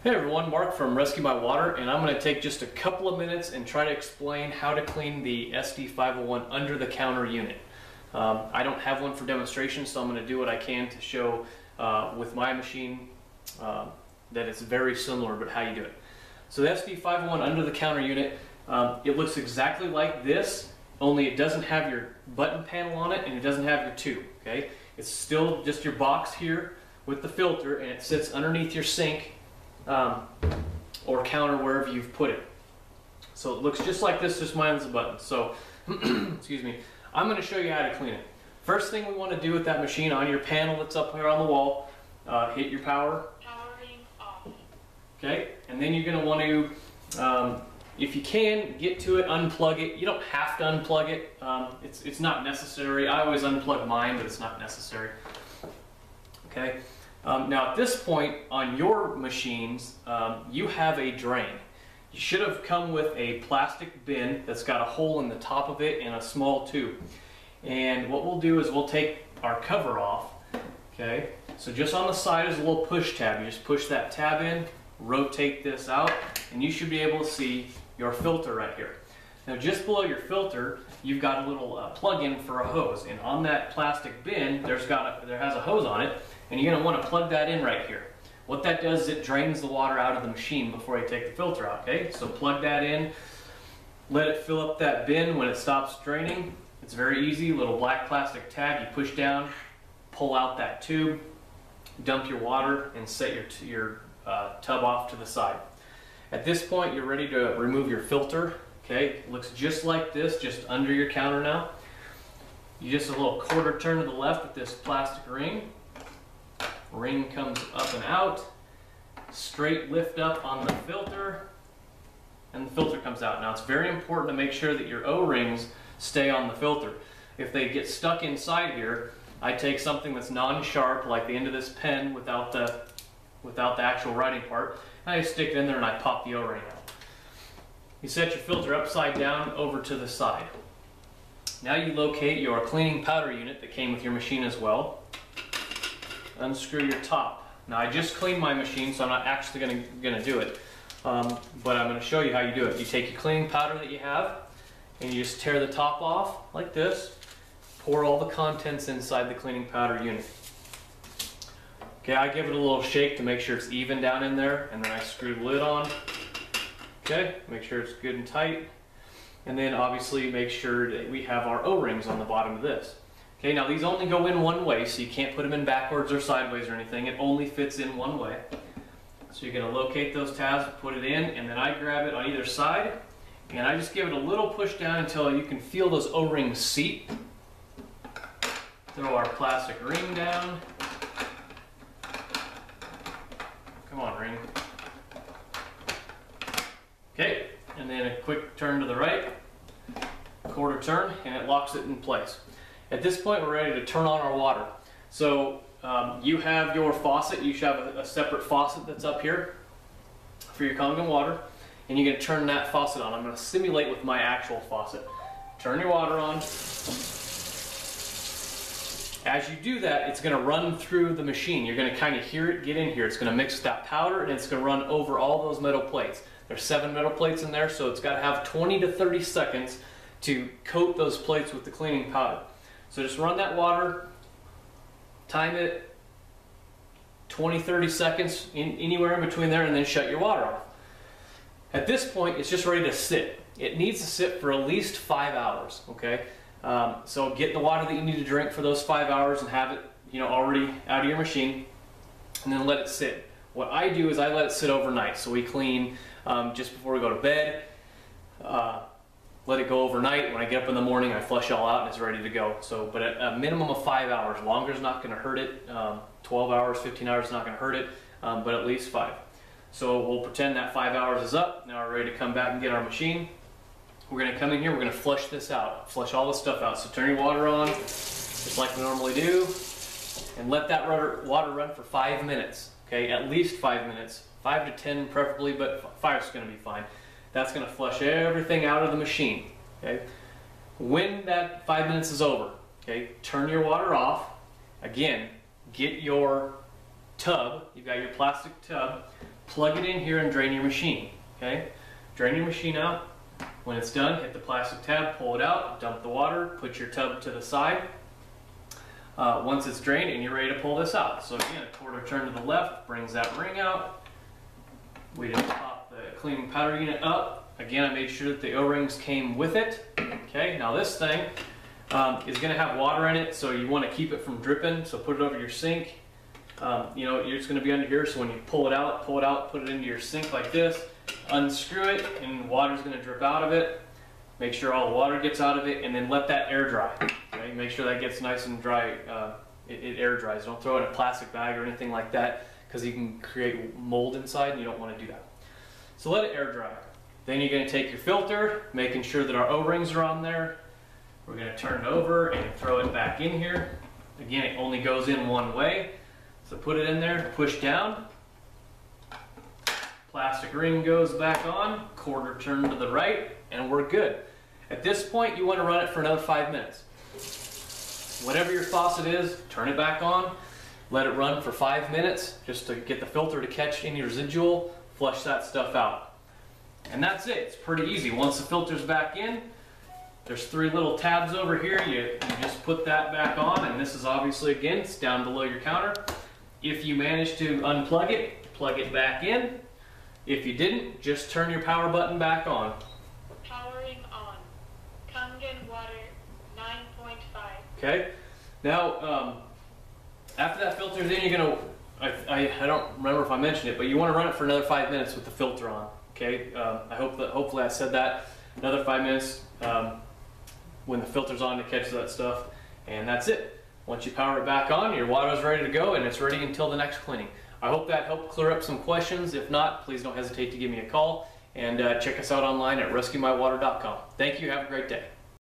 Hey everyone, Mark from Rescue My Water, and I'm going to take just a couple of minutes and try to explain how to clean the SD501 under the counter unit. I don't have one for demonstration, so I'm going to do what I can to show with my machine that it's very similar, but how you do it. So the SD501 under the counter unit, it looks exactly like this, only it doesn't have your button panel on it and it doesn't have your tube. Okay, it's still just your box here with the filter, and it sits underneath your sink or counter wherever you've put it. So it looks just like this, just minus the button. So excuse me, I'm going to show you how to clean it. First thing we want to do with that machine, on your panel that's up here on the wall, hit your power. Powering off. Okay, and then you're going to want to, if you can, get to it, unplug it. You don't have to unplug it. It's not necessary. I always unplug mine, but it's not necessary. Okay. Now at this point on your machines, you have a drain. You should have come with a plastic bin that's got a hole in the top of it and a small tube. And what we'll do is we'll take our cover off. Okay, so just on the side is a little push tab. You just push that tab in, rotate this out, and you should be able to see your filter right here. Now just below your filter, you've got a little plug-in for a hose, and on that plastic bin, there has a hose on it. And you're going to want to plug that in right here. What that does is it drains the water out of the machine before you take the filter out. Okay, so plug that in, let it fill up that bin. When it stops draining, it's very easy. Little black plastic tab, you push down, pull out that tube, dump your water, and set your tub off to the side. At this point, you're ready to remove your filter. Okay, it looks just like this, just under your counter now. You just a little quarter turn to the left with this plastic ring. Ring comes up and out, straight lift up on the filter, and the filter comes out. Now it's very important to make sure that your O-rings stay on the filter. If they get stuck inside here, I take something that's non-sharp, like the end of this pen without the actual writing part, and I stick it in there and I pop the O-ring out. You set your filter upside down over to the side. Now you locate your cleaning powder unit that came with your machine as well. Unscrew your top. Now I just cleaned my machine, so I'm not actually going to do it, but I'm going to show you how you do it. You take your cleaning powder that you have, and you just tear the top off like this. Pour all the contents inside the cleaning powder unit. Okay, I give it a little shake to make sure it's even down in there, and then I screw the lid on. Okay, make sure it's good and tight, and then obviously make sure that we have our O-rings on the bottom of this. Okay, now these only go in one way, so you can't put them in backwards or sideways or anything. It only fits in one way. So you're going to locate those tabs, put it in, and then I grab it on either side, and I just give it a little push down until you can feel those O-rings seat. Throw our plastic ring down. Come on, ring. Okay, and then a quick turn to the right, quarter turn, and it locks it in place. At this point, we're ready to turn on our water. So you have your faucet. You should have a separate faucet that's up here for your Kangen water, and you're going to turn that faucet on. I'm going to simulate with my actual faucet. Turn your water on. As you do that, it's going to run through the machine. You're going to kind of hear it get in here. It's going to mix that powder, and it's going to run over all those metal plates. There's 7 metal plates in there, so it's got to have 20 to 30 seconds to coat those plates with the cleaning powder. So just run that water, time it 20-30 seconds, anywhere in between there, and then shut your water off. At this point, it's just ready to sit. It needs to sit for at least 5 hours, okay? So get the water that you need to drink for those 5 hours and have it, already out of your machine, and then let it sit. What I do is I let it sit overnight. So we clean just before we go to bed. Let it go overnight. When I get up in the morning, I flush it all out and it's ready to go. So, but at a minimum of 5 hours. Longer is not going to hurt it. 12 hours, 15 hours is not going to hurt it, but at least 5. So we'll pretend that 5 hours is up. Now we're ready to come back and get our machine. We're going to come in here, we're going to flush this out. Flush all this stuff out. So turn your water on, just like we normally do, and let that water run for 5 minutes. Okay, at least 5 minutes. 5 to 10 preferably, but 5 is going to be fine. That's going to flush everything out of the machine. Okay? When that 5 minutes is over, okay, turn your water off. Again, get your tub, you've got your plastic tub, plug it in here and drain your machine. Okay, drain your machine out. When it's done, hit the plastic tab, pull it out, dump the water, put your tub to the side. Once it's drained and you're ready to pull this out. So again, a quarter turn to the left brings that ring out. We just pop the cleaning powder unit up. Again, I made sure that the O-rings came with it. Okay, now this thing is going to have water in it, so you want to keep it from dripping. So put it over your sink. You know, it's going to be under here, so when you pull it out, put it into your sink like this. Unscrew it, and water's going to drip out of it. Make sure all the water gets out of it, and then let that air dry. Okay? Make sure that gets nice and dry. It air dries. Don't throw it in a plastic bag or anything like that, because you can create mold inside, and you don't want to do that. So let it air dry. Then you're going to take your filter, making sure that our O-rings are on there. We're going to turn it over and throw it back in here. Again, it only goes in one way. So put it in there, push down. Plastic ring goes back on, quarter turn to the right, and we're good. At this point, you want to run it for another 5 minutes. Whatever your faucet is, turn it back on, let it run for 5 minutes just to get the filter to catch any residual, flush that stuff out. And that's it. It's pretty easy. Once the filter's back in, there's 3 little tabs over here. You just put that back on, and this is obviously, again, it's down below your counter. If you manage to unplug it, plug it back in. If you didn't, just turn your power button back on. Powering on. Kangen water 9.5. Okay. Now, after that filter's in, you're gonna. I don't remember if I mentioned it, but you want to run it for another 5 minutes with the filter on. Okay. I hope that hopefully I said that. Another 5 minutes when the filter's on to catch that stuff, and that's it. Once you power it back on, your water's ready to go, and it's ready until the next cleaning. I hope that helped clear up some questions. If not, please don't hesitate to give me a call, and check us out online at rescuemywater.com. Thank you. Have a great day.